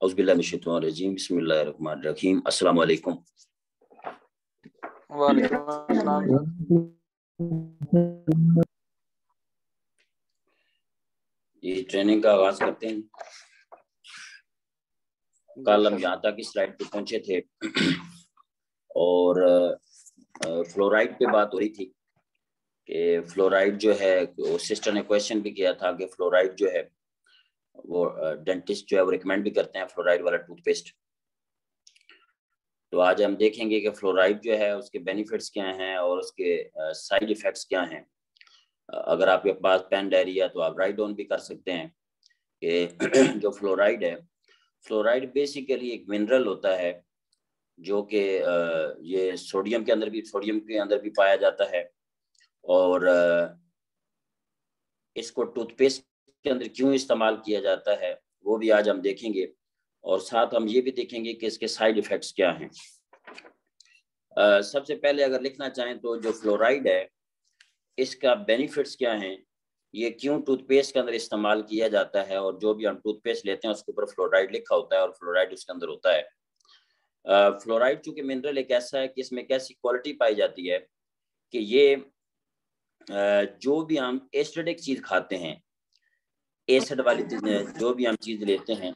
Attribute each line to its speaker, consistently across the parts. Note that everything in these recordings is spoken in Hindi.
Speaker 1: औज़ुबिल्लाहिमिनश्शैतानिर्रजीम बिस्मिल्लाहिर्रहमानिर्रहीम। अस्सलामु अलैकुम।
Speaker 2: वालेकुम अस्सलाम।
Speaker 1: ये ट्रेनिंग का आगाज करते हैं। कल हम यहाँ तक इस स्लाइड पे पहुंचे थे और फ्लोराइड पे बात हो रही थी कि फ्लोराइड जो है, सिस्टर ने क्वेश्चन भी किया था कि फ्लोराइड जो है वो डेंटिस्ट जो है वो रिकमेंड भी करते हैं फ्लोराइड वाला टूथपेस्ट। तो आज हम देखेंगे कि फ्लोराइड जो है उसके बेनिफिट्स क्या हैं और उसके साइड इफेक्ट्स क्या हैं। अगर आपके पास पेन डायरी है तो आप राइट डाउन भी कर सकते हैं कि जो फ्लोराइड है, फ्लोराइड बेसिकली एक मिनरल होता है जो कि ये सोडियम के अंदर भी पाया जाता है। और इसको टूथपेस्ट के अंदर क्यों इस्तेमाल किया जाता है वो भी आज हम देखेंगे और साथ हम ये भी देखेंगे कि इसके साइड इफेक्ट्स क्या हैं। सबसे पहले अगर लिखना चाहें तो जो फ्लोराइड है इसका बेनिफिट्स क्या हैं, ये क्यों टूथपेस्ट के अंदर इस्तेमाल किया जाता है और जो भी हम टूथपेस्ट लेते हैं उसके ऊपर फ्लोराइड लिखा होता है और फ्लोराइड उसके अंदर होता है। फ्लोराइड चूंकि मिनरल एक ऐसा है कि इसमें कैसी क्वालिटी पाई जाती है कि ये जो भी हम एसिडिक चीज खाते हैं, एसिड वाली चीजें जो भी हम चीज लेते हैं,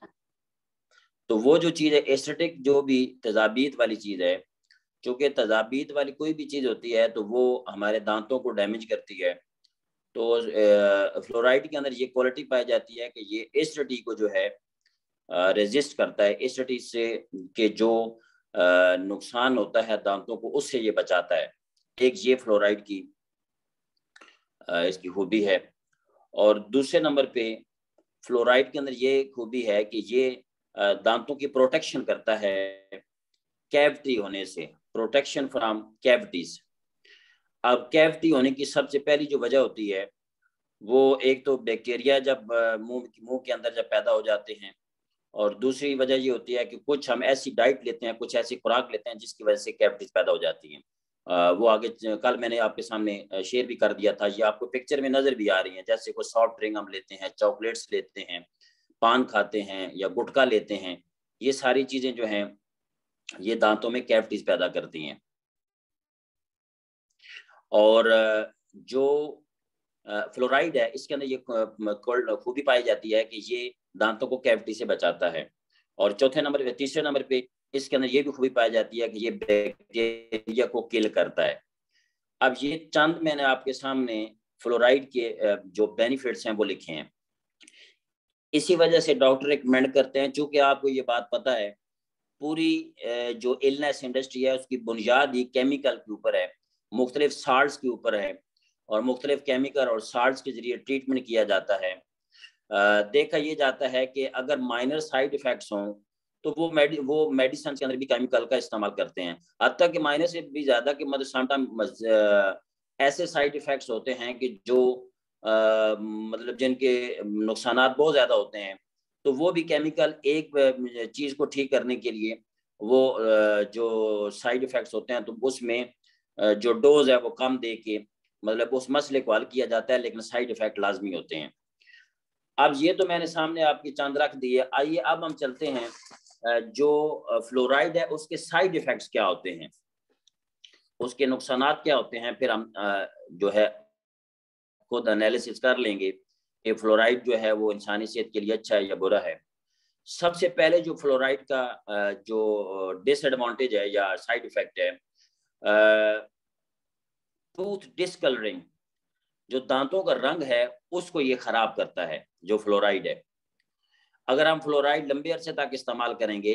Speaker 1: तो वो जो चीज है एसिडिक, जो भी तेजाबीत वाली चीज है, चूंकि तेजाबीत वाली कोई भी चीज होती है तो वो हमारे दांतों को डैमेज करती है। तो फ्लोराइड के अंदर ये क्वालिटी पाई जाती है कि ये एसिडिटी को जो है रेजिस्ट करता है, एसिडिटी से के जो नुकसान होता है दांतों को उससे ये बचाता है। एक ये फ्लोराइड की इसकी खूबी है। और दूसरे नंबर पे फ्लोराइड के अंदर ये खूबी है कि ये दांतों की प्रोटेक्शन करता है कैविटी होने से, प्रोटेक्शन फ्रॉम कैविटीज। अब कैविटी होने की सबसे पहली जो वजह होती है वो एक तो बैक्टीरिया जब मुंह के अंदर जब पैदा हो जाते हैं, और दूसरी वजह ये होती है कि कुछ हम ऐसी डाइट लेते हैं, कुछ ऐसी खुराक लेते हैं जिसकी वजह से कैविटीज पैदा हो जाती हैं। वो आगे कल मैंने आपके सामने शेयर भी कर दिया था, ये आपको पिक्चर में नजर भी आ रही है। जैसे कोई सॉफ्ट ड्रिंक हम लेते हैं, चॉकलेट्स लेते हैं, पान खाते हैं या गुटखा लेते हैं, ये सारी चीजें जो हैं ये दांतों में कैविटीज पैदा करती हैं। और जो फ्लोराइड है इसके अंदर ये खूबी पाई जाती है कि ये दांतों को कैविटी से बचाता है। और तीसरे नंबर पे इसके अंदर ये भी खूबी पाई जाती है कि ये बैक्टीरिया को किल करता है। अब ये चंद मैंने आपके सामने फ्लोराइड के जो बेनिफिट्स हैं वो लिखे हैं। इसी वजह से डॉक्टर रिकमेंड करते हैं, चूंकि आपको ये बात पता है पूरी जो इलनेस इंडस्ट्री है उसकी बुनियाद ही केमिकल के ऊपर है, मुख्तलिफ साल्ट्स के ऊपर है और मुख्तलिफ केमिकल और साल्ट्स के जरिए ट्रीटमेंट किया जाता है। देखा ये जाता है कि अगर माइनर साइड इफेक्ट्स हों तो वो मेडिसिन के अंदर भी केमिकल का इस्तेमाल करते हैं, हत्ता कि माइनर से भी ज़्यादा कि मतलब समटाइम ऐसे साइड इफेक्ट्स होते हैं कि जो मतलब जिनके नुकसानात बहुत ज़्यादा होते हैं, तो वो भी केमिकल एक चीज़ को ठीक करने के लिए वो जो साइड इफेक्ट्स होते हैं तो उसमें जो डोज है वो कम दे के मतलब उस मसले को हल किया जाता है, लेकिन साइड इफेक्ट लाजमी होते हैं। अब ये तो मैंने सामने आपकी चंद रख दी है। आइए अब हम चलते हैं जो फ्लोराइड है उसके साइड इफेक्ट्स क्या होते हैं, उसके नुकसानात क्या होते हैं, फिर हम जो है खुद एनालिसिस कर लेंगे कि फ्लोराइड जो है वो इंसानी सेहत के लिए अच्छा है या बुरा है। सबसे पहले जो फ्लोराइड का जो डिसएडवांटेज है या साइड इफेक्ट है, टूथ डिस्कलरिंग, जो दांतों का रंग है उसको ये खराब करता है जो फ्लोराइड है। अगर हम फ्लोराइड लंबे अरसे तक इस्तेमाल करेंगे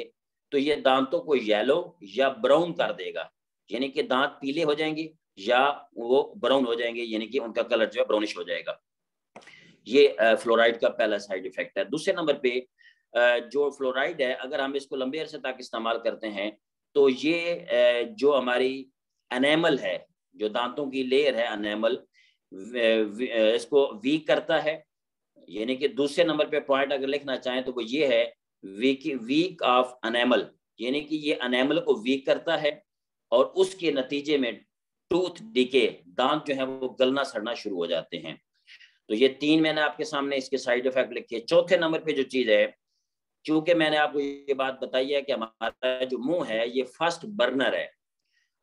Speaker 1: तो ये दांतों को येलो या ब्राउन कर देगा, यानी कि दांत पीले हो जाएंगे या वो ब्राउन हो जाएंगे, यानी कि उनका कलर जो है ब्राउनिश हो जाएगा। ये फ्लोराइड का पहला साइड इफेक्ट है। दूसरे नंबर पे जो फ्लोराइड है अगर हम इसको लंबे अरसे तक इस्तेमाल करते हैं तो ये जो हमारी एनेमल है, जो दांतों की लेयर है एनेमल, इसको वीक करता है। यानी कि दूसरे नंबर पे पॉइंट अगर लिखना चाहें तो वो ये है वीक ऑफ एनेमल, यानी कि ये एनेमल को वीक करता है और उसके नतीजे में टूथ डिके, दांत जो है वो गलना सड़ना शुरू हो जाते हैं। तो ये तीन मैंने आपके सामने इसके साइड इफेक्ट लिखे। चौथे नंबर पे जो चीज है चूंकि मैंने आपको ये बात बताई है कि हमारा जो मुंह है ये फर्स्ट बर्नर है,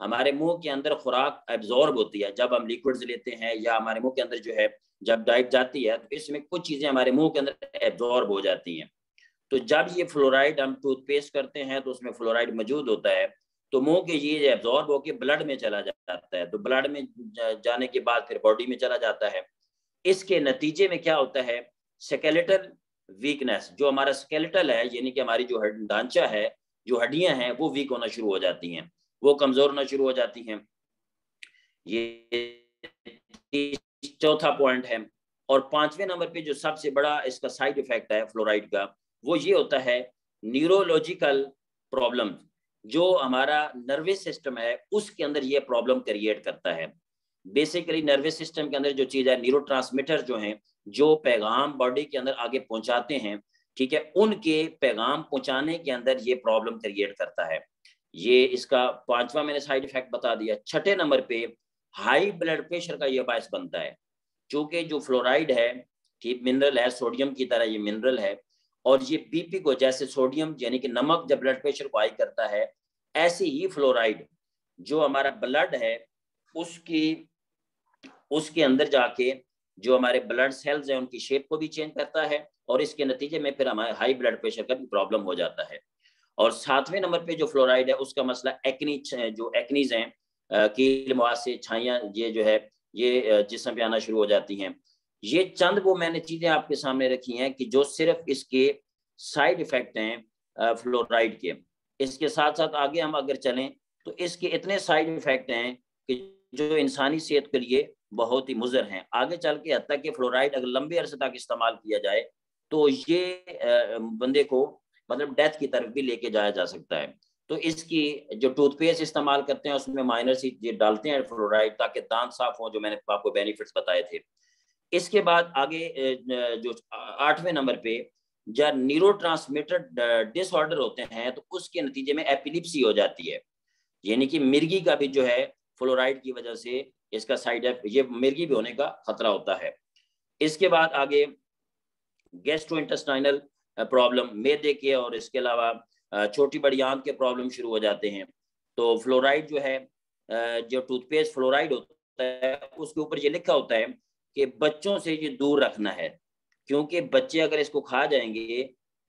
Speaker 1: हमारे मुंह के अंदर खुराक एब्जॉर्ब होती है जब हम लिक्विड्स लेते हैं, या हमारे मुंह के अंदर जो है जब डाइट जाती है तो इसमें कुछ चीजें हमारे मुंह के अंदर एब्जॉर्ब हो जाती हैं। तो जब ये फ्लोराइड हम टूथपेस्ट करते हैं तो उसमें फ्लोराइड मौजूद होता है, तो मुंह के ये एब्जॉर्ब होकर ब्लड में चला जाता है, तो ब्लड में जाने के बाद फिर बॉडी में चला जाता है। इसके नतीजे में क्या होता है, स्केलेटल वीकनेस, जो हमारा स्केलेटल है यानी कि हमारी जो ढांचा है, जो हड्डियां हैं वो वीक होना शुरू हो जाती हैं, वो कमजोर होना शुरू हो जाती हैं। ये चौथा पॉइंट है। और पांचवें नंबर पे जो सबसे बड़ा इसका साइड इफेक्ट है फ्लोराइड का, वो ये होता है न्यूरोलॉजिकल प्रॉब्लम, जो हमारा नर्वस सिस्टम है उसके अंदर ये प्रॉब्लम क्रिएट करता है। बेसिकली नर्वस सिस्टम के अंदर जो चीज है, न्यूरोट्रांसमीटर जो हैं, जो पैगाम बॉडी के अंदर आगे पहुंचाते हैं, ठीक है, उनके पैगाम पहुंचाने के अंदर ये प्रॉब्लम क्रिएट करता है। ये इसका पांचवा मैंने साइड इफेक्ट बता दिया। छठे नंबर पे हाई ब्लड प्रेशर का ये बायस बनता है, क्योंकि जो फ्लोराइड है ठीक मिनरल है, सोडियम की तरह ये मिनरल है, और ये बीपी को, जैसे सोडियम यानी कि नमक जब ब्लड प्रेशर को हाई करता है, ऐसे ही फ्लोराइड जो हमारा ब्लड है उसके अंदर जाके जो हमारे ब्लड सेल्स हैं उनकी शेप को भी चेंज करता है, और इसके नतीजे में फिर हमारे हाई ब्लड प्रेशर का भी प्रॉब्लम हो जाता है। और सातवें नंबर पे जो फ्लोराइड है उसका मसला एक्नी, जो एक्नीज हैं, कील मुहासे, छाइयाँ, ये जो है ये जिस्म पे आना शुरू हो जाती हैं। ये चंद वो मैंने चीजें आपके सामने रखी हैं कि जो सिर्फ इसके साइड इफेक्ट हैं फ्लोराइड के। इसके साथ साथ आगे हम अगर चलें तो इसके इतने साइड इफेक्ट हैं कि जो इंसानी सेहत के लिए बहुत ही मुज़र हैं। आगे चल के हद तक कि फ्लोराइड अगर लंबे अरसे तक इस्तेमाल किया जाए तो ये बंदे को मतलब डेथ की तरफ भी लेके जाया जा सकता है। तो इसकी जो टूथपेस्ट इस्तेमाल करते हैं उसमें माइनर सी ये डालते हैं फ्लोराइड, ताकि दांत साफ हो, जो मैंने आपको बेनिफिट्स बताए थे। इसके बाद आगे जो आठवें नंबर पे जब न्यूरोट्रांसमीटर डिसऑर्डर होते हैं तो उसके नतीजे में एपिलिप्सी हो जाती है, यानी कि मिर्गी का भी जो है फ्लोराइड की वजह से इसका साइड इफेक्ट, ये मिर्गी भी होने का खतरा होता है। इसके बाद आगे गैस्ट्रोइंटेस्टाइनल प्रॉब्लम, मैदे के और इसके अलावा छोटी बड़ी आंत के प्रॉब्लम शुरू हो जाते हैं। तो फ्लोराइड जो है, जो टूथपेस्ट फ्लोराइड होता है उसके ऊपर ये लिखा होता है कि बच्चों से ये दूर रखना है, क्योंकि बच्चे अगर इसको खा जाएंगे,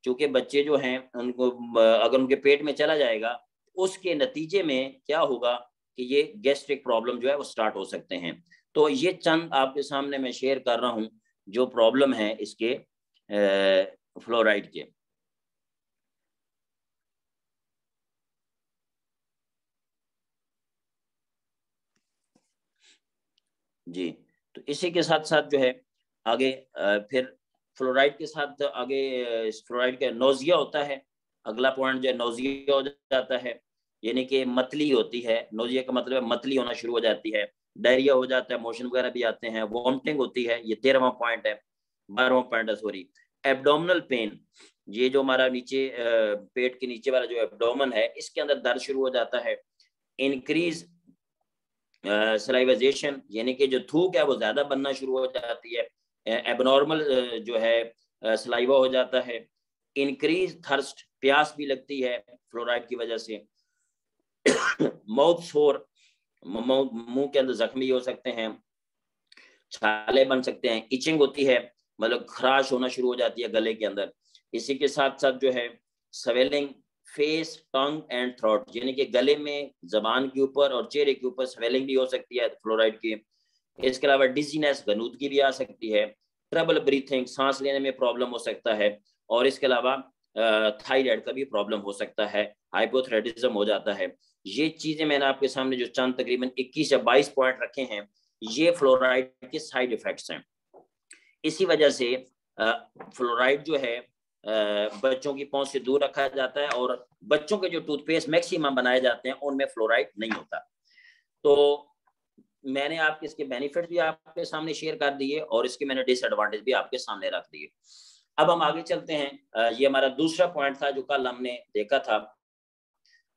Speaker 1: क्योंकि बच्चे जो हैं उनको अगर उनके पेट में चला जाएगा उसके नतीजे में क्या होगा कि ये गैस्ट्रिक प्रॉब्लम जो है वो स्टार्ट हो सकते हैं। तो ये चंद आपके सामने मैं शेयर कर रहा हूँ जो प्रॉब्लम है इसके फ्लोराइड के। जी, तो इसी के साथ साथ जो है आगे फिर फ्लोराइड के साथ आगे फ्लोराइड का नोजिया होता है। अगला पॉइंट जो है नोजिया हो जाता है, यानी कि मतली होती है। नोजिया का मतलब है मतली होना शुरू हो जाती है, डायरिया हो जाता है, मोशन वगैरह भी आते हैं, वॉमिटिंग होती है। ये 13वां पॉइंट है, 12वां पॉइंट है सॉरी। एब्डोमिनल पेन, ये जो हमारा नीचे पेट के नीचे वाला जो एब्डोमन है इसके अंदर दर्द शुरू हो जाता है। इंक्रीज सलाइवाइजेशन, यानी कि जो थूक है वो ज्यादा बनना शुरू हो जाती है। एबनॉर्मल जो है सलाइवा हो जाता है। इंक्रीज थर्स्ट, प्यास भी लगती है फ्लोराइड की वजह से। माउथ सोर, मुंह के अंदर जख्मी हो सकते हैं, छाले बन सकते हैं, इचिंग होती है, मतलब खराश होना शुरू हो जाती है गले के अंदर। इसी के साथ साथ जो है swelling face, tongue and throat, यानी कि गले में, जबान के ऊपर और चेहरे के ऊपर स्वेलिंग भी हो सकती है फ्लोराइड की। इसके अलावा डिजीनेस, गनूदगी भी आ सकती है। ट्रबल ब्रीथिंग, सांस लेने में प्रॉब्लम हो सकता है। और इसके अलावा थायराइड का भी प्रॉब्लम हो सकता है, हाइपोथायराइडिज्म हो जाता है। ये चीजें मैंने आपके सामने जो चंद तकरीबन 21 या 22 पॉइंट रखे हैं, ये फ्लोराइड के साइड इफेक्ट्स हैं। इसी वजह से फ्लोराइड जो है बच्चों की पहुंच से दूर रखा जाता है, और बच्चों के जो टूथपेस्ट मैक्सिमम बनाए जाते हैं उनमें फ्लोराइड नहीं होता। तो मैंने आपके इसके बेनिफिट भी आपके सामने शेयर कर दिए और इसके मैंने डिसएडवांटेज भी आपके सामने रख दिए। अब हम आगे चलते हैं। ये हमारा दूसरा पॉइंट था जो कल हमने देखा था।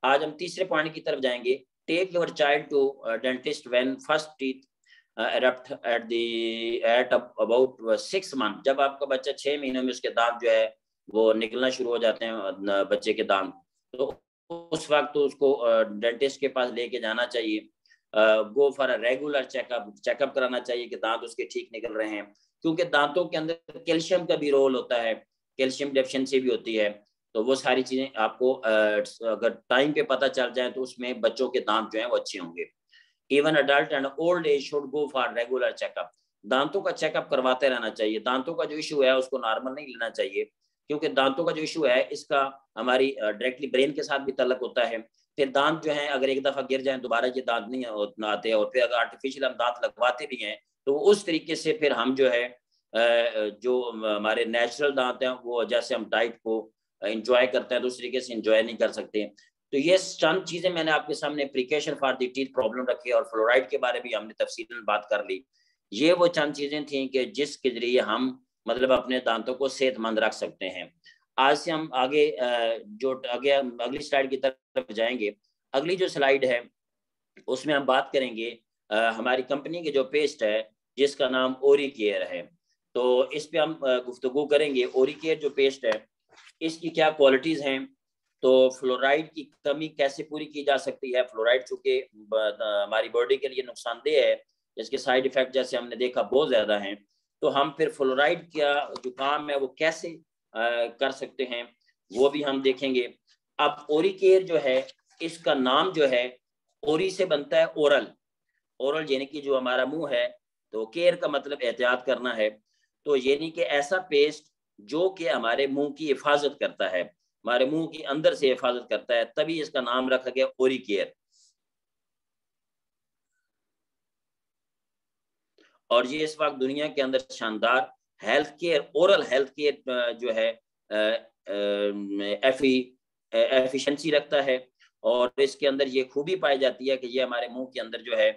Speaker 1: आज हम तीसरे पॉइंट की तरफ जाएंगे। Take your child to dentist when first teeth erupt at about 6 month। जब आपका बच्चा 6 महीनों में उसके दांत जो है वो निकलना शुरू हो जाते हैं बच्चे के दांत, तो उस वक्त तो उसको डेंटिस्ट के पास लेके जाना चाहिए। Go for a regular checkup कराना चाहिए कि दांत उसके ठीक निकल रहे हैं, क्योंकि दांतों के अंदर कैल्शियम का भी रोल होता है, कैल्शियम डेफिशिएंसी भी होती है। तो वो सारी चीजें आपको अगर टाइम पे पता चल जाए तो उसमें बच्चों के दांत जो है वो अच्छे होंगे। Even adult and old age should go for regular checkup. दांतों का चेकअप करवाते रहना चाहिए। दांतों का जो इशू है उसको नॉर्मल नहीं लेना चाहिए, क्योंकि दांतों का जो इशू है इसका हमारी डायरेक्टली ब्रेन के साथ भी तल्लक होता है। फिर दांत जो है अगर एक दफा गिर जाए दोबारा ये दांत नहीं आते, और फिर अगर आर्टिफिशियल हम दांत लगवाते भी हैं तो उस तरीके से फिर हम जो है जो हमारे नेचुरल दांत हैं वो जैसे हम डाइट को इंजॉय करते हैं तो उस तरीके से इंजॉय नहीं कर सकते। तो ये चंद चीजें मैंने आपके सामने precaution for the teeth problem रखी, और फ्लोराइड के बारे में हमने तफसीलन बात कर ली। ये वो चंद चीजें थी कि जिसके जरिए हम मतलब अपने दांतों को सेहतमंद रख सकते हैं। आज से हम आगे जो आगे अगली स्लाइड की तरफ जाएंगे। अगली जो स्लाइड है उसमें हम बात करेंगे हमारी कंपनी की जो पेस्ट है जिसका नाम ओरी केयर है। तो इस पे हम गुफ्तगू करेंगे। ओरी केयर जो पेस्ट है इसकी क्या क्वालिटीज हैं, तो फ्लोराइड की कमी कैसे पूरी की जा सकती है। फ्लोराइड चूंकि हमारी बॉडी के लिए नुकसानदेह है, इसके साइड इफेक्ट जैसे हमने देखा बहुत ज्यादा हैं, तो हम फिर फ्लोराइड का जो काम है वो कैसे कर सकते हैं वो भी हम देखेंगे। अब ओरी केयर जो है इसका नाम जो है ओरी से बनता है ओरल। ओरल यानी कि जो हमारा मुंह है, तो केयर का मतलब एहतियात करना है। तो यानी कि ऐसा पेस्ट जो कि हमारे मुंह की हिफाजत करता है, हमारे मुंह की अंदर से हिफाजत करता है, तभी इसका नाम रखा गया ओरी केयर। और ये इस वक्त दुनिया के अंदर शानदार health care, oral health care जो है एफिशिएंसी रखता है। और इसके अंदर ये खूबी पाई जाती है कि ये हमारे मुंह के अंदर जो है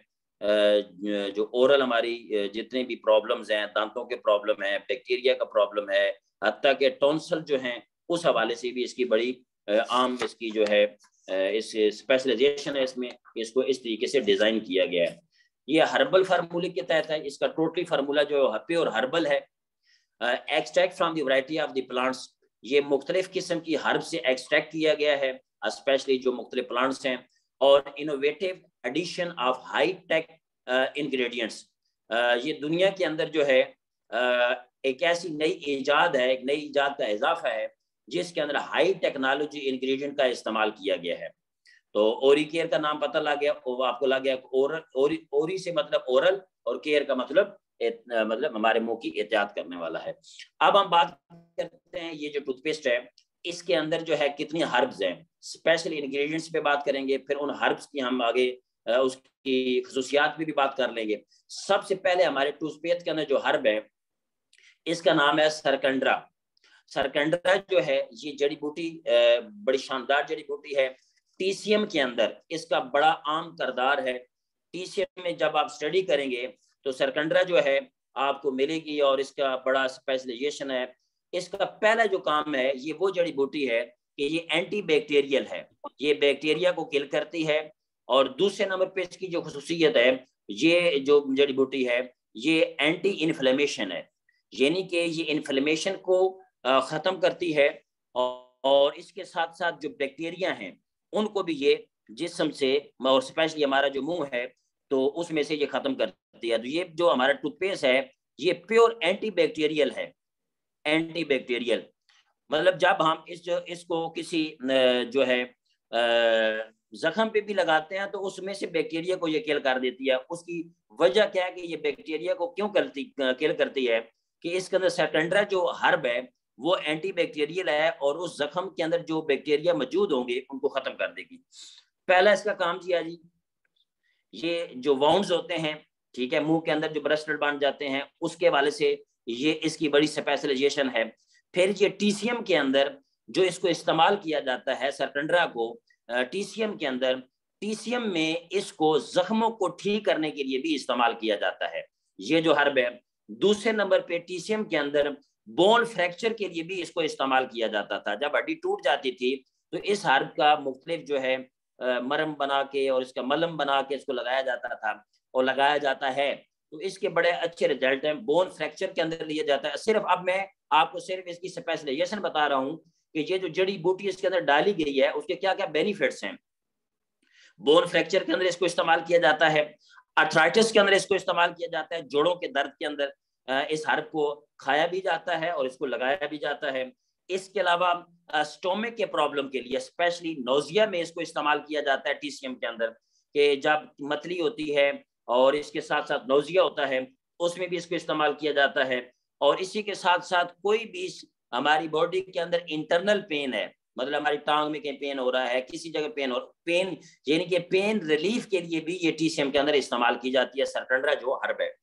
Speaker 1: जो ओरल हमारी जितने भी प्रॉब्लम्स हैं, दांतों के प्रॉब्लम है, बैक्टीरिया का प्रॉब्लम है, हत्ता के टॉन्सल जो हैं, उस हवाले से भी इसकी बड़ी आम इसकी जो है इस स्पेशलाइजेशन है इसमें, इसको इस तरीके से डिजाइन किया गया है। ये हर्बल फार्मूले के तहत है। इसका टोटली फार्मूला जो प्योर हर्बल है। Extract from the variety of the plants, ये मुख्तलिफ किस्म की हर्ब से एक्सट्रैक्ट किया गया है, स्पेशली जो मुख्तलिफ प्लांट्स हैं। और innovative addition of high tech ingredients, ये दुनिया के अंदर जो है एक ऐसी नई ईजाद है, एक नई ईजाद का इजाफा है जिसके अंदर हाई टेक्नोलॉजी इंग्रेडिएंट का इस्तेमाल किया गया है। तो ओरी केयर का नाम पता लग गया, वो आपको लग गया ओरल, ओरी से मतलब ओरल, और केयर का मतलब मतलब हमारे मुंह की एहतियात करने वाला है। अब हम बात करते हैं ये जो टूथपेस्ट है इसके अंदर जो है कितनी हर्ब्स हैं, स्पेशल इंग्रेडिएंट्स पे बात करेंगे, फिर उन हर्ब्स की हम आगे उसकी खसूसियात पे भी बात कर लेंगे। सबसे पहले हमारे टूथपेस्ट के अंदर जो हर्ब है इसका नाम है सरकंडरा। सरकंडरा जो है ये जड़ी बूटी बड़ी शानदार जड़ी बूटी है। टीसीएम के अंदर इसका बड़ा आम किरदार है। टीसीएम में जब आप स्टडी करेंगे तो सरकंडरा जो है आपको मिलेगी, और इसका बड़ा स्पेशलाइजेशन है। इसका पहला जो काम है ये वो जड़ी बूटी है कि ये एंटी बैक्टीरियल है, ये बैक्टीरिया को किल करती है। और दूसरे नंबर पे इसकी जो खसूसियत है, ये जो जड़ी बूटी है ये एंटी इन्फ्लेमेशन है, यानी कि ये इन्फ्लेमेशन को ख़त्म करती है। और इसके साथ साथ जो बैक्टीरिया हैं उनको भी ये जिस्म से, और स्पेशली हमारा जो मुंह है तो उसमें से ये ख़त्म करती है। तो ये जो हमारा टूथपेस्ट है ये प्योर एंटी बैक्टीरियल है। एंटी बैक्टीरियल मतलब जब हम इसको किसी जो है जख्म पे भी लगाते हैं तो उसमें से बैक्टीरिया को ये किल कर देती है। उसकी वजह क्या है कि ये बैक्टीरिया को क्यों किल करती है कि इसके अंदर सेकेंडरा जो हर्ब है वो एंटी बैक्टीरियल है, और उस जख्म के अंदर जो बैक्टीरिया मौजूद होंगे उनको खत्म कर देगी। पहला इसका काम किया जी, ये जो वाउंड्स होते हैं, ठीक है, मुंह के अंदर जो ब्रस्टेड बन जाते हैं उसके वाले से ये इसकी बड़ी स्पेशलाइजेशन है। फिर ये टीसीएम के अंदर जो इसको इस्तेमाल किया जाता है सरकंडरा को, टीसीएम के अंदर, टीसीएम में इसको जख्मों को ठीक करने के लिए भी इस्तेमाल किया जाता है ये जो हर्ब है। दूसरे नंबर पे टीसीएम के अंदर बोन फ्रैक्चर के लिए भी इसको इस्तेमाल किया जाता था। जब हड्डी टूट जाती थी तो इस हर्ब का मुख्तलिफ जो है मरहम बना के और इसका मलम बना के इसको लगाया जाता था और लगाया जाता है। तो इसके बड़े अच्छे रिजल्ट हैं। बोन फ्रैक्चर के अंदर लिया जाता है। सिर्फ अब मैं आपको सिर्फ इसकी स्पेशलाइजेशन बता रहा हूँ कि ये जो जड़ी बूटी इसके अंदर डाली गई है उसके क्या क्या बेनिफिट्स हैं। बोन फ्रैक्चर के अंदर इसको इस्तेमाल किया जाता है, अर्थराइटिस के अंदर इसको इस्तेमाल किया जाता है, जोड़ों के दर्द के अंदर इस हर्ब को खाया भी जाता है और इसको लगाया भी जाता है। इसके अलावा स्टोमिक के प्रॉब्लम के लिए स्पेशली नोजिया में इसको इस्तेमाल किया जाता है टीसीएम के अंदर, कि जब मतली होती है और इसके साथ साथ नोजिया होता है उसमें भी इसको इस्तेमाल किया जाता है। और इसी के साथ साथ कोई भी हमारी बॉडी के अंदर इंटरनल पेन है, मतलब हमारी टांग में कहीं पेन हो रहा है, किसी जगह पेन यानी कि पेन रिलीफ के लिए भी ये टीसीएम के अंदर इस्तेमाल की जाती है सरकंडरा जो हर्ब है।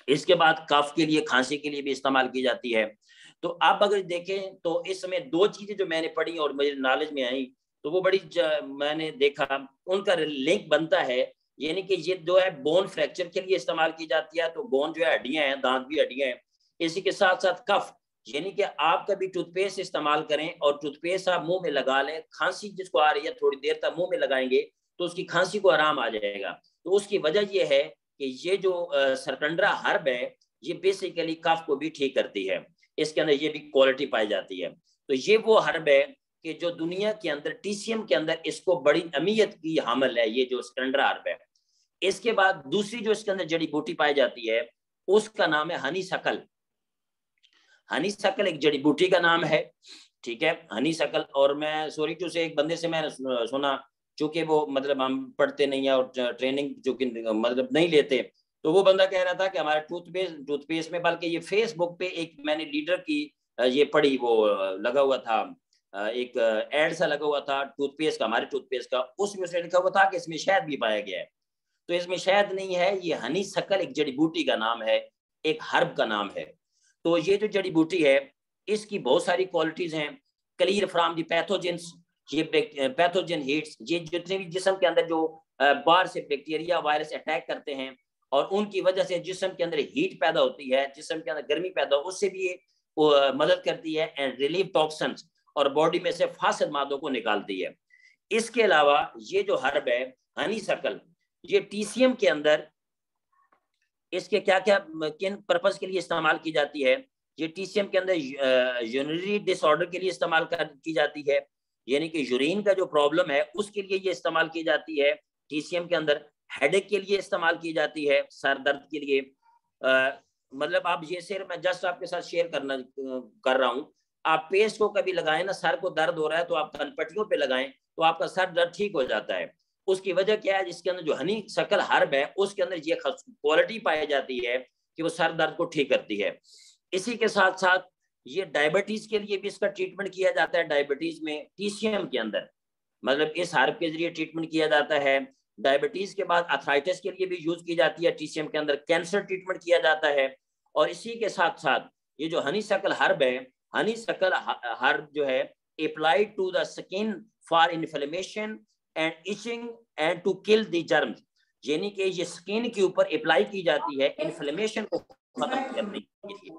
Speaker 1: इसके बाद कफ के लिए, खांसी के लिए भी इस्तेमाल की जाती है। तो आप अगर देखें तो इसमें दो चीजें जो मैंने पढ़ी और मेरे नॉलेज में आई तो वो बड़ी मैंने देखा उनका लिंक बनता है, यानी कि ये जो है बोन फ्रैक्चर के लिए इस्तेमाल की जाती है, तो बोन जो है हड्डियां हैं, दांत भी हड्डियां हैं। इसी के साथ साथ कफ, यानी कि आप कभी टूथपेस्ट इस्तेमाल करें और टूथपेस्ट आप मुंह में लगा लें, खांसी जिसको आ रही है थोड़ी देर तक मुंह में लगाएंगे तो उसकी खांसी को आराम आ जाएगा। तो उसकी वजह यह है कि ये जो सरकंडरा हर्ब है ये बेसिकली कफ को भी ठीक करती है, इसके अंदर ये भी क्वालिटी पाई जाती है। तो ये वो हर्ब है कि जो दुनिया के अंदर टीसीएम के अंदर इसको बड़ी अहमियत की हामिल है, ये जो सरकंडरा हर्ब है। इसके बाद दूसरी जो इसके अंदर जड़ी बूटी पाई जाती है उसका नाम है हनी शकल। हनी शकल एक जड़ी बूटी का नाम है, ठीक है, हनी शकल। और मैं सॉरी टू से एक बंदे से मैंने सुना, चूंकि वो मतलब हम पढ़ते नहीं है और ट्रेनिंग जो कि मतलब नहीं लेते, तो वो बंदा कह रहा था कि हमारे टूथपेस्ट में, बल्कि ये फेसबुक पे एक मैंने लीडर की ये पढ़ी, वो लगा हुआ था एक एड सा लगा हुआ था टूथपेस्ट का, हमारे टूथपेस्ट का, उसमें उसने लिखा हुआ था कि इसमें शहद भी पाया गया है। तो इसमें शहद नहीं है, ये हनी शकल एक जड़ी बूटी का नाम है, एक हर्ब का नाम है। तो ये जो जड़ी बूटी है इसकी बहुत सारी क्वालिटीज हैं, क्लियर फ्रॉम दी पैथोजेंस, ये पैथोजन हीट्स, ये जितने भी जिस्म के अंदर जो बाहर से बैक्टीरिया वायरस अटैक करते हैं और उनकी वजह से जिस्म के अंदर हीट पैदा होती है, जिस्म के अंदर गर्मी पैदा हो, उससे भी ये मदद करती है एंड रिलीव टॉक्सिन्स और बॉडी में से फासिद मादों को निकालती है। इसके अलावा ये जो हर्ब है हनी शकल, ये टीसीएम के अंदर इसके क्या क्या किन पर्पस के लिए इस्तेमाल की जाती है। ये टीसीएम के अंदर यूरिनरी डिसऑर्डर के लिए इस्तेमाल की जाती है, यानी कि यूरिन का जो प्रॉब्लम है उसके लिए ये इस्तेमाल की जाती है। टीसीएम के अंदर हेडेक के लिए इस्तेमाल की जाती है, सर दर्द के लिए। मतलब आप ये सिर्फ मैं जस्ट आपके साथ शेयर कर रहा हूँ। आप पेस्ट को कभी लगाएं ना, सर को दर्द हो रहा है तो आप कनपट्टियों पे लगाएं तो आपका सर दर्द ठीक हो जाता है। उसकी वजह क्या है, जिसके अंदर जो हनी शकल हर्ब है उसके अंदर ये क्वालिटी पाई जाती है कि वो सर दर्द को ठीक करती है। इसी के साथ साथ ये डायबिटीज के लिए भी इसका ट्रीटमेंट किया जाता है। डायबिटीज में टीसीएम के अंदर मतलब इस हर्ब के जरिए ट्रीटमेंट किया जाता है। डायबिटीज के बाद अर्थराइटिस के लिए भी यूज की जाती है टीसीएम के अंदर, कैंसर ट्रीटमेंट किया जाता है। और इसी के साथ साथ ये जो हनी शकल हर्ब है, हनी शकल हर्ब जो है applied to the skin for inflammation and itching and to kill the germs, यानी कि ये स्किन के ऊपर अप्लाई की जाती है इन्फ्लेमेशन को खत्म करने के लिए,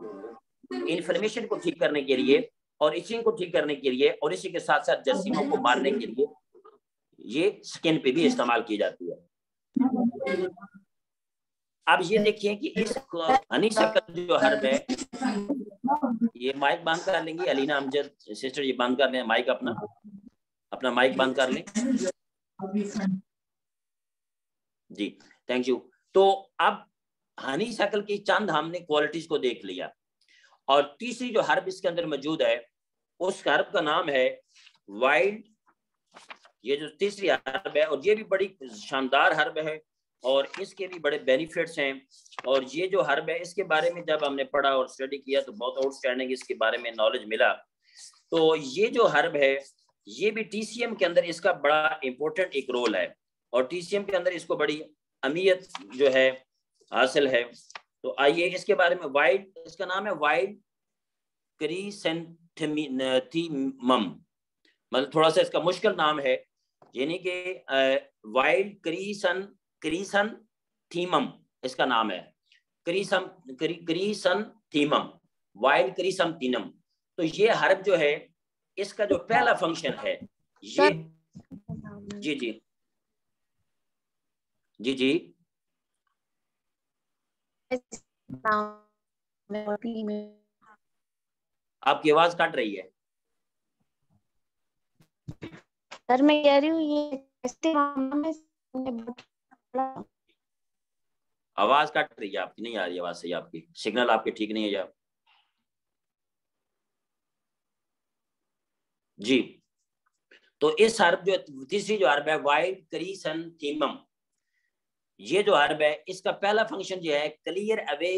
Speaker 1: इन्फ्लेमेशन को ठीक करने के लिए और इचिंग को ठीक करने के लिए, और इसी के साथ साथ जरासीमों को मारने के लिए ये स्किन पे भी इस्तेमाल की जाती है। अब ये देखिए कि इस हनी शकल जो हर्ब है, ये माइक बंद कर लेंगे अलीना अमजद सिस्टर, ये बंद कर लें माइक, अपना माइक बंद कर लें जी, थैंक यू। तो अब हनी शकल की चंद हमने क्वालिटीज को देख लिया, और तीसरी जो हर्ब इसके अंदर मौजूद है उस हर्ब का नाम है वाइल्ड। ये जो तीसरी हर्ब है और ये भी बड़ी शानदार हर्ब है और इसके भी बड़े बेनिफिट्स हैं। और ये जो हर्ब है इसके बारे में जब हमने पढ़ा और स्टडी किया तो बहुत आउटस्टैंडिंग इसके बारे में नॉलेज मिला। तो ये जो हर्ब है ये भी टीसीएम के अंदर इसका बड़ा इंपॉर्टेंट एक रोल है और टीसीएम के अंदर इसको बड़ी अहमियत जो है हासिल है। तो आइए इसके बारे में, वाइल्ड, इसका नाम है वाइल्ड क्रिसैंथेमम, मतलब थोड़ा सा इसका मुश्किल नाम है, यानी कि वाइल्ड क्रिसैंथेमम इसका नाम है, क्रिसैंथेमम, वाइल्ड क्रिसैंथेमम। तो ये हर्ब जो है इसका जो पहला फंक्शन है ये जी जी जी जी आपकी आवाज कट रही है
Speaker 2: सर। मैं कह रही हूँ ये
Speaker 1: आवाज कट रही है आपकी, नहीं आ रही आवाज सही आपकी, सिग्नल आपके ठीक नहीं है या जी। तो इस हर्ब जो तीसरी जो हर्ब है वाइट क्रिसैंथेमम, ये जो हर्ब है इसका पहला फंक्शन जो है क्लियर अवे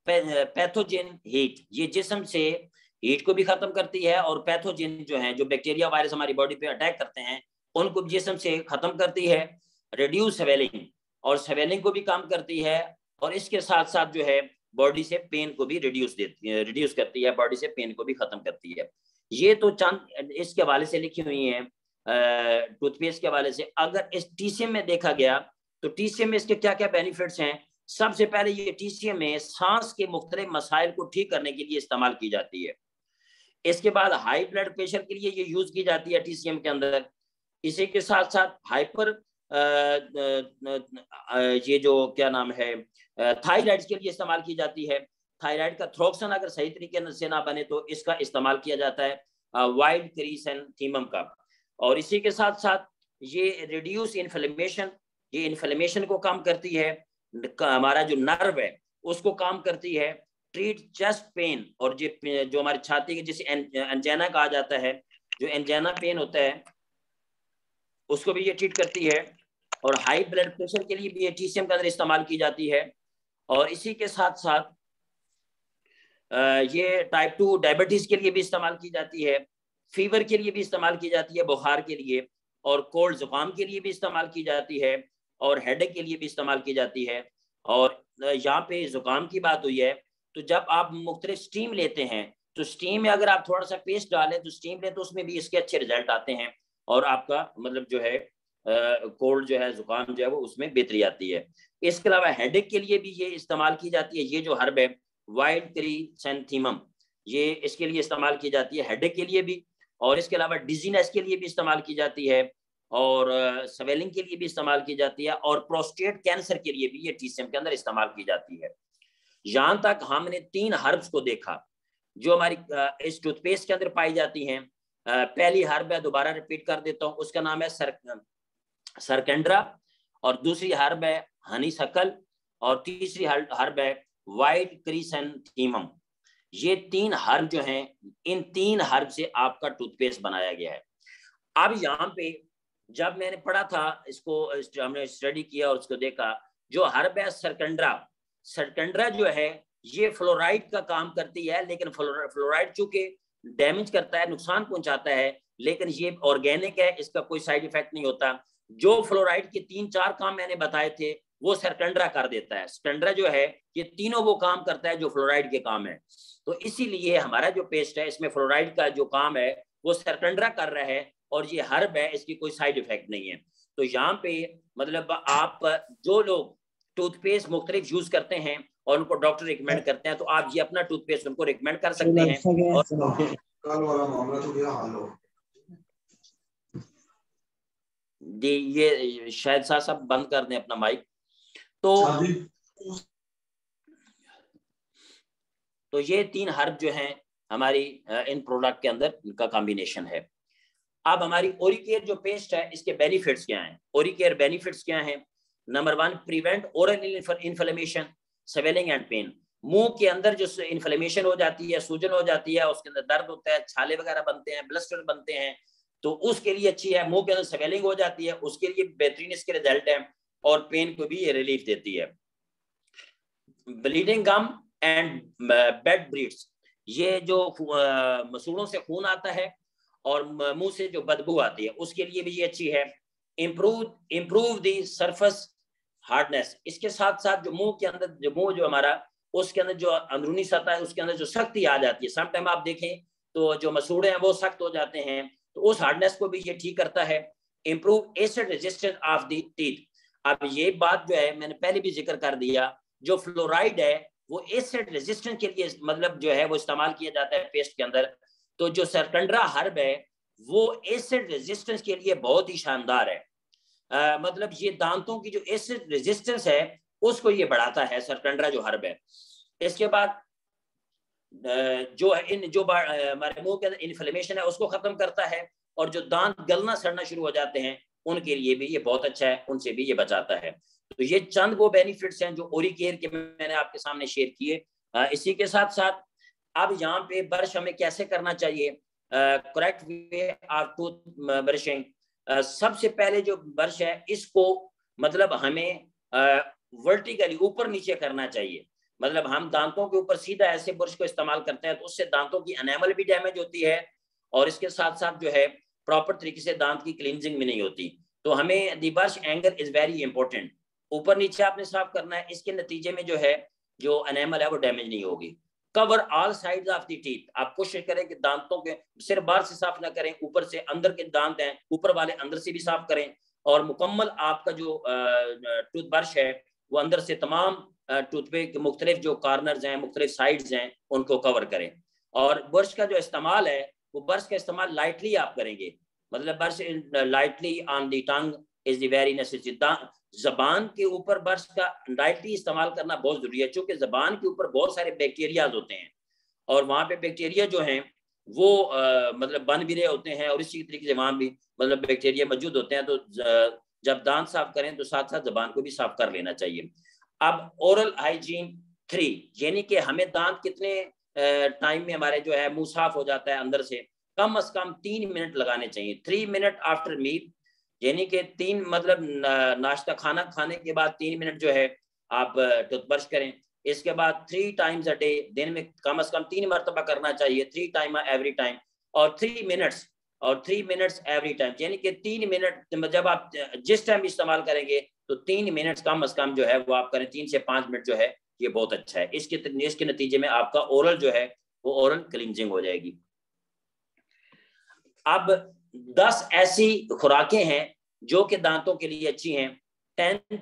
Speaker 1: पैथोजेन हीट, ये जिस्म से हीट को भी खत्म करती है और पैथोजेन जो है जो बैक्टीरिया वायरस हमारी बॉडी पे अटैक करते हैं उनको भी जिस्म से खत्म करती है। रिड्यूस स्वेलिंग, और स्वेलिंग को भी कम करती है, और इसके साथ साथ जो है बॉडी से पेन को भी रिड्यूस करती है, बॉडी से पेन को भी खत्म करती है। ये तो चंद इसके हवाले से लिखी हुई है टूथपेस्ट के हवाले से। अगर इस टीसीएम में देखा गया तो टीसीएम में इसके क्या क्या बेनिफिट्स हैं। सबसे पहले ये टीसीएम में सांस के मुख्तलिफ मसाइल को ठीक करने के लिए इस्तेमाल की जाती है। इसके बाद हाई ब्लड प्रेशर के लिए ये यूज की जाती है टीसीएम के अंदर। इसी के साथ साथ हाइपर ये जो क्या नाम है थायराइड के लिए इस्तेमाल की जाती है। थायराइड का थ्रोक्सन अगर सही तरीके से ना बने तो इसका इस्तेमाल किया जाता है वाइल्ड क्रिसैंथेमम का। और इसी के साथ साथ ये रिड्यूस इन्फ्लेमेशन, ये इन्फ्लेमेशन को कम करती है, हमारा जो नर्व है उसको काम करती है। ट्रीट चेस्ट पेन, और जो हमारी छाती के जिसे एंजाइना कहा जाता है, जो एंजाइना पेन होता है उसको भी ये ट्रीट करती है। और हाई ब्लड प्रेशर के लिए भी ये टीसीएम के अंदर इस्तेमाल की जाती है। और इसी के साथ साथ ये टाइप 2 डायबिटीज के लिए भी इस्तेमाल की जाती है, फीवर के लिए भी इस्तेमाल की जाती है, बुखार के लिए, और कोल्ड जुकाम के लिए भी इस्तेमाल की जाती है, और हेडेक के लिए भी इस्तेमाल की जाती है। और यहाँ पे जुकाम की बात हुई है तो जब आप मुख्तलिफ स्टीम लेते हैं तो स्टीम में अगर आप थोड़ा सा पेस्ट डालें तो स्टीम लें तो उसमें भी इसके अच्छे रिजल्ट आते हैं, और आपका मतलब जो है कोल्ड जो है जुकाम जो है वो उसमें बेहतरी आती है। इसके अलावा हेडेक के लिए भी ये इस्तेमाल की जाती है। ये जो हर्ब है वाइल्ड क्रिसैंथेमम, ये इसके लिए इस्तेमाल की जाती है हेडेक के लिए भी, और इसके अलावा डिजीनेस के लिए भी इस्तेमाल की जाती है, और स्वेलिंग के लिए भी इस्तेमाल की जाती है, और प्रोस्टेट कैंसर के लिए भी ये टीसीएम के अंदर इस्तेमाल की जाती है। यहां तक हमने 3 हर्ब्स को देखा जो हमारी इस टूथपेस्ट के अंदर पाई जाती हैं। पहली हर्ब है, दोबारा रिपीट कर देता हूं, उसका नाम है सरकेंड्रा, और दूसरी हर्ब है हनीसकल, और तीसरी हर्ब है वाइट क्रिसैंथेमम। ये 3 हर्ब जो हैं, इन 3 हर्ब से आपका टूथपेस्ट बनाया गया है। अब यहाँ पे जब मैंने पढ़ा था इसको, हमने स्टडी किया और उसको देखा, जो हर्ब है सरकेंड्रा जो है ये फ्लोराइड का काम करती है, लेकिन फ्लोराइड चूंकि डैमेज करता है, नुकसान पहुंचाता है, लेकिन ये ऑर्गेनिक है, इसका कोई साइड इफेक्ट नहीं होता। जो फ्लोराइड के 3-4 काम मैंने बताए थे वो सरकेंड्रा कर देता है। सरकेंड्रा जो है ये तीनों वो काम करता है जो फ्लोराइड के काम है। तो इसीलिए हमारा जो पेस्ट है इसमें फ्लोराइड का जो काम है वो सरकेंड्रा कर रहा है, और ये हर्ब है, इसकी कोई साइड इफेक्ट नहीं है। तो यहाँ पे मतलब आप जो लोग टूथपेस्ट मुख्तलिफ यूज करते हैं और उनको डॉक्टर रिकमेंड करते हैं तो आप ये अपना टूथपेस्ट उनको रिकमेंड कर सकते हैं। और
Speaker 3: कल वाला मामला तो क्या हाल हो
Speaker 1: ये शायद साहब बंद कर दें अपना माइक। तो ये 3 हर्ब जो हैं हमारी इन प्रोडक्ट के अंदर इनका कॉम्बिनेशन है। अब हमारी ओरिकेयर जो पेस्ट है इसके बेनिफिट्स क्या हैं? ओरिकेयर बेनिफिट्स क्या हैं? Number 1, prevent oral inflammation, swelling and pain. मुंह के अंदर जो इन्फ्लेमेशन हो जाती है, सूजन हो जाती है, उसके अंदर दर्द होता है, छाले वगैरह बनते हैं, ब्लस्टर बनते हैं, तो उसके लिए अच्छी है। मुंह के अंदर स्वेलिंग हो जाती है उसके लिए बेहतरीन इसके रिजल्ट है, और पेन को भी ये रिलीफ देती है। Bleeding gum and bad breaths, ये जो मसूड़ों से खून आता है और मुंह से जो बदबू आती है उसके लिए भी ये अच्छी है। इम्प्रूव द सरफेस हार्डनेस, इसके साथ साथ जो मुंह के अंदर जो मुंह जो हमारा उसके अंदर जो अंदरूनी सतह है उसके अंदर जो सख्ती आ जाती है, समटाइम आप देखें तो जो मसूड़े हैं वो सख्त हो जाते हैं, तो उस हार्डनेस को भी ये ठीक करता है। Improve acid resistance of the teeth, अब ये बात जो है मैंने पहले भी जिक्र कर दिया, जो फ्लोराइड है वो एसिड रेजिस्टेंस के लिए मतलब जो है वो इस्तेमाल किया जाता है पेस्ट के अंदर। तो जो सरकेंड्रा हर्ब है वो एसिड रेजिस्टेंस के लिए बहुत ही शानदार है। मतलब ये दांतों की जो एसिड रेजिस्टेंस है उसको ये बढ़ाता है, सरकंडरा जो हर्ब है। इसके बाद जो हमारे मुंह के अंदर इन्फ्लेमेशन है उसको खत्म करता है, और जो दांत गलना सड़ना शुरू हो जाते हैं उनके लिए भी ये बहुत अच्छा है, उनसे भी ये बचाता है। तो ये चंद वो बेनिफिट्स हैं जो ओरी केयर के मैंने आपके सामने शेयर किए। इसी के साथ साथ अब यहाँ पे ब्रश हमें कैसे करना चाहिए, correct way of tooth brushing. सबसे पहले जो ब्रश है इसको मतलब हमें वर्टिकली ऊपर नीचे करना चाहिए। मतलब हम दांतों के ऊपर सीधा ऐसे ब्रश को इस्तेमाल करते हैं तो उससे दांतों की एनामल भी डैमेज होती है, और इसके साथ साथ जो है प्रॉपर तरीके से दांत की क्लींजिंग भी नहीं होती। तो हमें the brush angle is very important, ऊपर नीचे आपने साफ करना है, इसके नतीजे में जो है जो एनामल है वो डैमेज नहीं होगी। Cover all sides of the teeth, आप कोशिश करें कि दांतों के सिर्फ बाहर से साफ ना करें, ऊपर से अंदर के दांत हैं ऊपर वाले अंदर से भी साफ करें, और मुकम्मल आपका जो टूथ ब्रश है वो अंदर से तमाम टूथपे के मुख्तलिफ जो कॉर्नर्स हैं, मुख्तलिफ साइड्स हैं, उनको कवर करें। और ब्रश का जो इस्तेमाल है वो ब्रश का इस्तेमाल लाइटली आप करेंगे, मतलब brush lightly on the tongue is the very necessary. जबान के ऊपर ब्रश का लाइटली इस्तेमाल करना बहुत जरूरी है, क्योंकि जबान के ऊपर बहुत सारे बैक्टीरियाज होते हैं, और वहाँ पे बैक्टीरिया जो हैं वो मतलब बन भी रहे होते हैं, और इसी तरीके से वहाँ भी मतलब बैक्टीरिया मौजूद होते हैं। तो जब दांत साफ करें तो साथ साथ जबान को भी साफ कर लेना चाहिए। अब ओरल हाइजीन 3, यानी कि हमें दांत कितने टाइम में हमारे जो है मुंह साफ हो जाता है अंदर से, कम से कम 3 मिनट लगाने चाहिए। 3 मिनट आफ्टर मील, यानी कि 3 मतलब नाश्ता खाना खाने के बाद 3 मिनट जो है आप टूथब्रश करें। इसके बाद 3 टाइम्स अ डे, दिन में कम से कम 3 मरतबा करना चाहिए, 3 टाइम एवरी टाइम, और 3 मिनट्स एवरी टाइम, यानी कि 3 मिनट जब आप जिस टाइम इस्तेमाल करेंगे तो 3 मिनट कम से कम जो है वो आप करें, 3 से 5 मिनट जो है ये बहुत अच्छा है। इसके नतीजे में आपका ओरल जो है वो ओरल क्लींजिंग हो जाएगी। अब 10 ऐसी खुराकें हैं जो कि दांतों के लिए अच्छी हैं। 10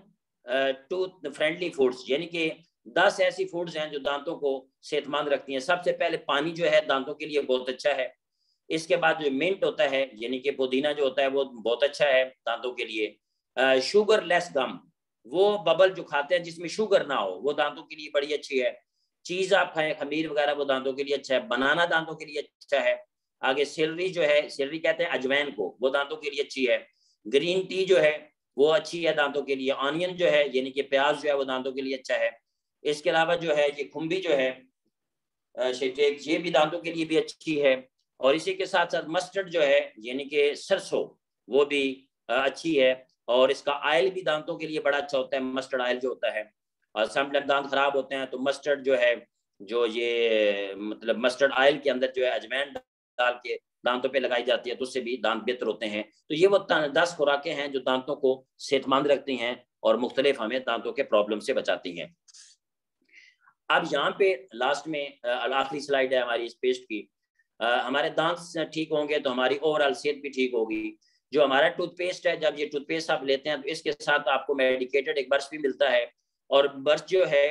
Speaker 1: टूथ फ्रेंडली फूड्स, यानी कि 10 ऐसी फूड्स हैं जो दांतों को सेहतमंद रखती हैं। सबसे पहले पानी जो है दांतों के लिए बहुत अच्छा है। इसके बाद जो मिंट होता है यानी कि पुदीना जो होता है वो बहुत अच्छा है दांतों के लिए। शुगर लेस गम, वो बबल जो खाते हैं जिसमें शुगर ना हो, वो दांतों के लिए बड़ी अच्छी है। चीज आप खाएं, खमीर वगैरह, वो दांतों के लिए अच्छा है। बनाना दांतों के लिए अच्छा है। आगे सेलरी जो है, सेलरी कहते हैं अजवैन को, वो दांतों के लिए अच्छी है। ग्रीन टी जो है वो अच्छी है दांतों के लिए। ऑनियन जो है यानी कि प्याज जो है वो दांतों के लिए अच्छा है। इसके अलावा जो है ये खुम्बी जो है ये भी दांतों के लिए भी अच्छी है। और इसी के साथ साथ मस्टर्ड जो है यानी कि सरसों, वो भी अच्छी है, और इसका ऑयल भी दांतों के लिए बड़ा अच्छा होता है, मस्टर्ड ऑयल जो होता है। और समटाइम दांत खराब होते हैं तो मस्टर्ड जो है, जो ये मतलब मस्टर्ड ऑयल के अंदर जो है अजवाइन डाल के दांतों पे लगाई जाती है तो उससे भी दांत बेहतर होते हैं। तो ये वो 10 खुराकें हैं जो दांतों को सेहतमंद रखती हैं और मुख्तलिफ हमें दांतों के प्रॉब्लम से बचाती हैं। अब यहाँ पे लास्ट में आखिरी स्लाइड है हमारी इस पेस्ट की। हमारे दांत ठीक होंगे तो हमारी ओवरऑल सेहत भी ठीक होगी। जो हमारा टूथपेस्ट है, जब ये टूथपेस्ट आप लेते हैं तो इसके साथ आपको मेडिकेटेड एक ब्रश भी मिलता है। और ब्रश जो है,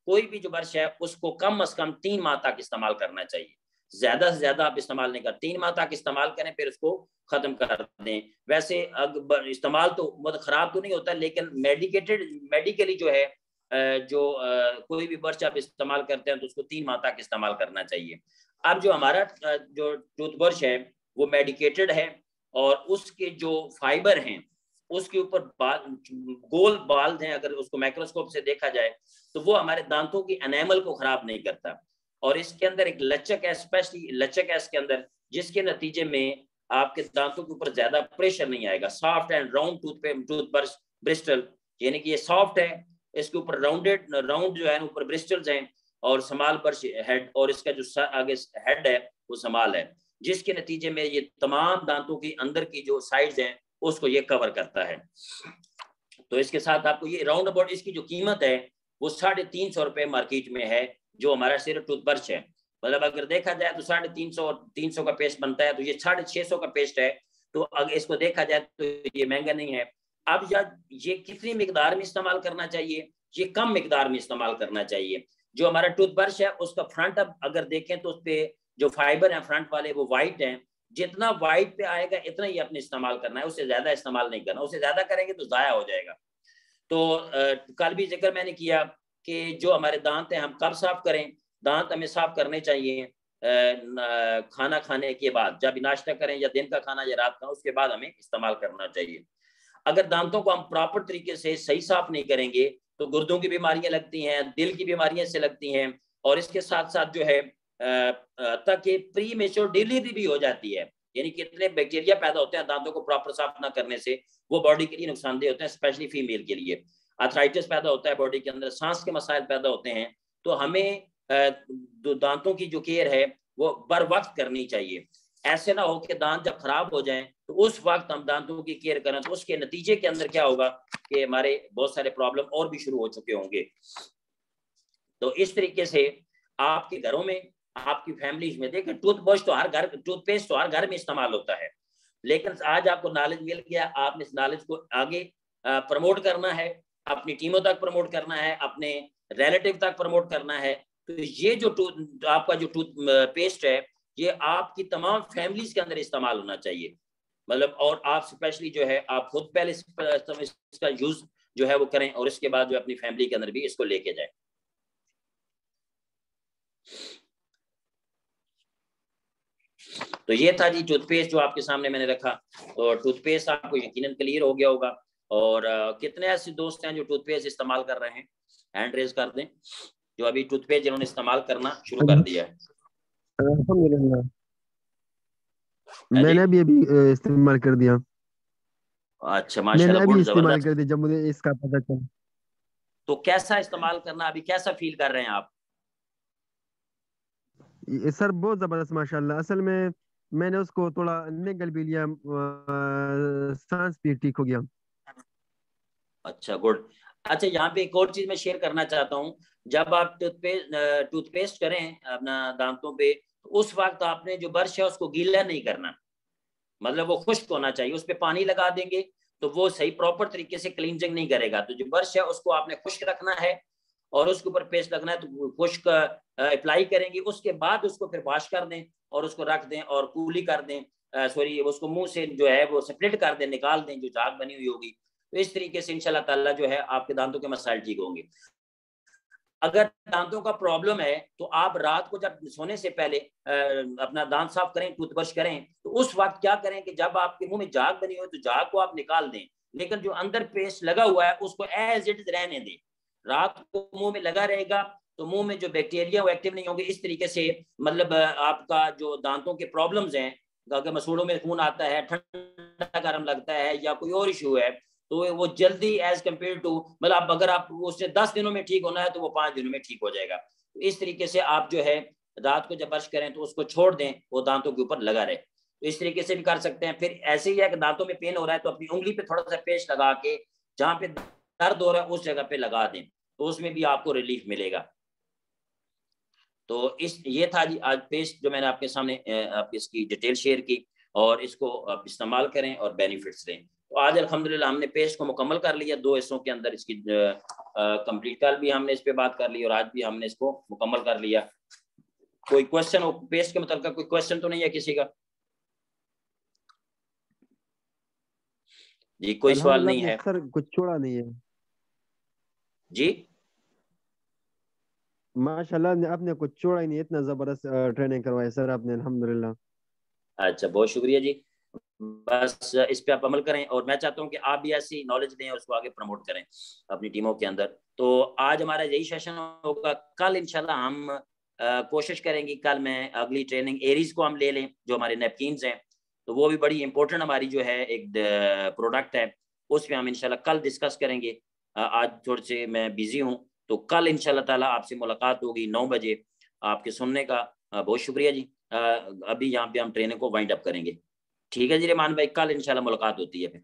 Speaker 1: कोई भी जो ब्रश है उसको कम से कम 3 माह तक इस्तेमाल करना चाहिए। ज्यादा से ज्यादा आप इस्तेमाल नहीं कर, 3 माह तक इस्तेमाल करें फिर उसको खत्म कर दें। वैसे अगर इस्तेमाल तो बहुत खराब तो नहीं होता, लेकिन मेडिकली जो है कोई भी ब्रश आप इस्तेमाल करते हैं तो उसको 3 माह तक इस्तेमाल करना चाहिए। अब जो हमारा जो टूथब्रश है वो मेडिकेटेड है, और उसके जो फाइबर हैं उसके ऊपर गोल बाल हैं, अगर उसको माइक्रोस्कोप से देखा जाए तो वो हमारे दांतों की एनामल को खराब नहीं करता। और इसके अंदर एक लचक है, स्पेशली लचक है इसके अंदर, जिसके नतीजे में आपके दांतों के ऊपर ज्यादा प्रेशर नहीं आएगा। Soft and round toothbrush Bristol, यानी कि ये सॉफ्ट है, इसके ऊपर राउंड जो है ऊपर ब्रिस्टल्स हैं, और समाल ब्रश हेड, और इसका जो आगे हेड है वो समाल है, जिसके नतीजे में ये तमाम दांतों की अंदर की जो साइड्स हैं उसको ये कवर करता है। तो इसके साथ आपको ये राउंड अबाउट इसकी जो कीमत है वो 350 रुपए मार्केट में है, जो हमारा सिर्फ टूथब्रश है। मतलब अगर देखा जाए तो 350 का पेस्ट बनता है, तो ये 650 का पेस्ट है। तो अगर इसको देखा जाए तो ये महंगा नहीं है। अब ये कितनी मिकदार में इस्तेमाल करना चाहिए? ये कम मिकदार में इस्तेमाल करना चाहिए। जो हमारा टूथब्रश है उसका फ्रंट अब अगर देखें तो उस पर जो फाइबर है फ्रंट वाले वो वाइट हैं। जितना वाइट पे आएगा इतना ही अपने इस्तेमाल करना है, उससे ज्यादा इस्तेमाल नहीं करना। उससे ज्यादा करेंगे तो जाया हो जाएगा। तो कल भी जिक्र मैंने किया कि जो हमारे दांत हैं हम कब साफ करें। दांत हमें साफ करने चाहिए खाना खाने के बाद, जब नाश्ता करें या दिन का खाना या रात का, उसके बाद हमें इस्तेमाल करना चाहिए। अगर दांतों को हम प्रॉपर तरीके से सही साफ नहीं करेंगे तो गुर्दों की बीमारियां लगती हैं, दिल की बीमारियां से लगती हैं, और इसके साथ साथ जो है तक प्री मेच्योर डिलीवरी भी हो जाती है। यानी कितने बैक्टीरिया पैदा होते हैं दांतों को प्रॉपर साफ ना करने से, वो बॉडी के लिए नुकसानदेह होते हैं, स्पेशली फीमेल के लिए। आर्थराइटिस पैदा होता है बॉडी के अंदर, सांस के मसाइल पैदा होते हैं। तो हमें दांतों की जो केयर है वो बर वक्त करनी चाहिए। ऐसे ना हो कि दांत जब खराब हो जाएं तो उस वक्त हम दांतों की केयर करें, तो उसके नतीजे के अंदर क्या होगा कि हमारे बहुत सारे प्रॉब्लम और भी शुरू हो चुके होंगे। तो इस तरीके से आपके घरों में, आपकी फैमिलीज में देखें, टूथब्रश तो हर घर, टूथपेस्ट तो हर घर में इस्तेमाल होता है, लेकिन आज आपको नॉलेज मिल गया, आपने इस नॉलेज को आगे प्रमोट करना है, अपनी टीमों तक प्रमोट करना है, अपने रिलेटिव तक प्रमोट करना है। तो ये जो आपका जो टूथपेस्ट है ये आपकी तमाम फैमिलीज के अंदर इस्तेमाल होना चाहिए, मतलब, और आप स्पेशली जो है आप खुद पहले इसका यूज जो है वो करें, और इसके बाद जो अपनी फैमिली के अंदर भी इसको लेके जाए। तो ये था जी टूथपेस्ट जो आपके सामने मैंने रखा। तो टूथपेस्ट आपको यकीनन क्लियर हो गया होगा। और कितने ऐसे दोस्त हैं जो टूथपेस्ट इस्तेमाल कर रहे हैं, हैंड रेज कर दें, जो अभी टूथपेस्ट जिन्होंने इस्तेमाल करना शुरू कर दिया है।
Speaker 4: अल्हम्दुलिल्लाह, मैंने भी अभी इस्तेमाल कर दिया।
Speaker 1: अच्छा माशाल्लाह,
Speaker 4: मैंने अभी इस्तेमाल
Speaker 1: जबरदस्त।
Speaker 4: कर दिया जब मुझे इसका पता चला।
Speaker 1: तो कैसा इस्तेमाल करना, अभी कैसा फील कर रहे हैं आप?
Speaker 4: सर बहुत जबरदस्त माशाल्लाह। असल में मैंने उसको थोड़ा निगल भी लिया, सांस भी ठीक हो गया।
Speaker 1: अच्छा गुड। अच्छा यहाँ पे एक और चीज मैं शेयर करना चाहता हूँ, जब आप टूथपेस्ट करें अपना दांतों पे, तो उस वक्त आपने जो ब्रश है उसको गीला नहीं करना, मतलब वो खुश्क होना चाहिए। उस पर पानी लगा देंगे तो वो सही प्रॉपर तरीके से क्लींजिंग नहीं करेगा। तो जो ब्रश है उसको आपने खुश्क रखना है और उसके ऊपर पेस्ट लगना है, तो खुश्क अप्लाई करेंगे, उसके बाद उसको फिर वॉश कर दें और उसको रख दें और कूली कर दें, सॉरी उसको मुंह से जो है वो स्प्लिट कर दें, निकाल दें जो झाग बनी हुई होगी। तो इस तरीके से इंशाल्लाह ताला जो है आपके दांतों के मसाइल ठीक होंगे। अगर दांतों का प्रॉब्लम है तो आप रात को जब सोने से पहले अपना दांत साफ करें, टूथब्रश करें, तो उस वक्त क्या करें कि जब आपके मुंह में झाग बनी हो तो झाग को आप निकाल दें, लेकिन जो अंदर पेस्ट लगा हुआ है उसको एज इट इज रहने दें। रात को मुंह में लगा रहेगा तो मुंह में जो बैक्टीरिया वो एक्टिव नहीं होंगे। इस तरीके से मतलब आपका जो दांतों के प्रॉब्लम्स हैं, अगर मसूड़ों में खून आता है, ठंडा गर्म लगता है या कोई और इशू है, तो वो जल्दी एज कम्पेयर टू, मतलब अगर आप उससे 10 दिनों में ठीक होना है तो वो 5 दिनों में ठीक हो जाएगा। तो इस तरीके से आप जो है रात को जब ब्रश करें तो उसको छोड़ दें, वो दांतों के ऊपर लगा रहे। तो इस तरीके से भी कर सकते हैं। फिर ऐसे ही है कि दांतों में पेन हो रहा है तो अपनी उंगली पे थोड़ा सा पेस्ट लगा के जहाँ पे दर्द हो रहा है उस जगह पे लगा दें, तो उसमें भी आपको रिलीफ मिलेगा। तो ये था जी आज पेस्ट जो मैंने आपके सामने आप इसकी डिटेल शेयर की, और इसको आप इस्तेमाल करें और बेनिफिट्स लें। तो आज अल्हम्दुलिल्लाह हमने पेस्ट को मुकम्मल कर लिया 2 हिस्सों के अंदर इसकी कंप्लीट। कल भी हमने इस पे बात कर ली और आज भी हमने इसको मुकम्मल कर लिया। कोई क्वेश्चन हो पेस्ट के मतलब कोई क्वेश्चन तो नहीं है किसी का? जी कोई सवाल नहीं है
Speaker 4: सर, कुछ छोड़ा नहीं है
Speaker 1: जी।
Speaker 4: माशाल्लाह, आपने कुछ छोड़ा ही नहीं, इतना जबरदस्त ट्रेनिंग करवाई सर आपने, अल्हम्दुलिल्लाह।
Speaker 1: अच्छा बहुत शुक्रिया जी। बस इस पे आप अमल करें और मैं चाहता हूं कि आप भी ऐसी नॉलेज दें और उसको आगे प्रमोट करें अपनी टीमों के अंदर। तो आज हमारा यही सेशन होगा। कल इंशाल्लाह हम कोशिश करेंगे, कल मैं अगली ट्रेनिंग एरीज को हम ले लें, जो हमारे नैपकिन्स हैं, तो वो भी बड़ी इंपॉर्टेंट हमारी जो है एक प्रोडक्ट है, उस पर हम इंशाल्लाह कल डिस्कस करेंगे। आज थोड़े से मैं बिजी हूँ, तो कल इंशाल्लाह ताला आपसे मुलाकात होगी 9 बजे। आपके सुनने का बहुत शुक्रिया जी। अभी यहाँ पे हम ट्रेनिंग को वाइंड अप करेंगे। ठीक है जी रेमान भाई, कल इंशाल्लाह मुलाकात होती है फिर।